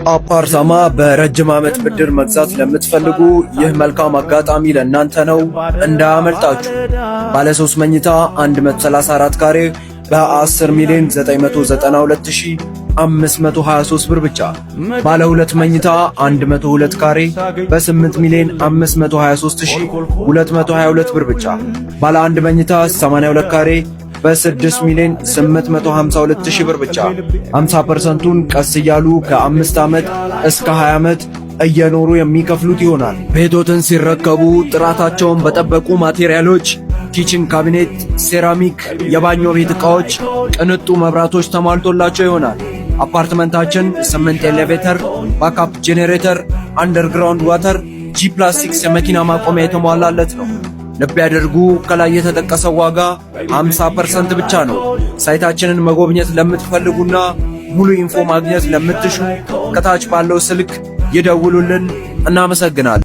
አፓርታማ በረጅም ዓመት ብድር መግዛት ለምትፈልጉ ይህ መልካም አጋጣሚ ለእናንተ ነው፣ እንዳያመልጣችሁ። ባለ 3 መኝታ 134 ካሬ በ10,992,523 ብር ብቻ። ባለ 2 መኝታ 102 ካሬ በ8,523,222 ብር ብቻ። ባለ 1 መኝታ 82 ካሬ በ6,852,000 ብር ብቻ። 50%ቱን ቀስ እያሉ ከ5 ዓመት እስከ 20 ዓመት እየኖሩ የሚከፍሉት ይሆናል። ቤቶትን ሲረከቡ ጥራታቸውን በጠበቁ ማቴሪያሎች፣ ኪችን ካቢኔት፣ ሴራሚክ፣ የባኞ ቤት ዕቃዎች፣ ቅንጡ መብራቶች ተሟልቶላቸው ይሆናል። አፓርትመንታችን 8 ኤሌቬተር፣ ባካፕ ጄኔሬተር፣ አንደርግራውንድ ዋተር፣ G+6 የመኪና ማቆሚያ የተሟላለት ነው። ልብ ያድርጉ፣ ከላይ የተጠቀሰው ዋጋ 50% ብቻ ነው። ሳይታችንን መጎብኘት ለምትፈልጉና ሙሉ ኢንፎ ማግኘት ለምትሹ ከታች ባለው ስልክ ይደውሉልን። እናመሰግናለን።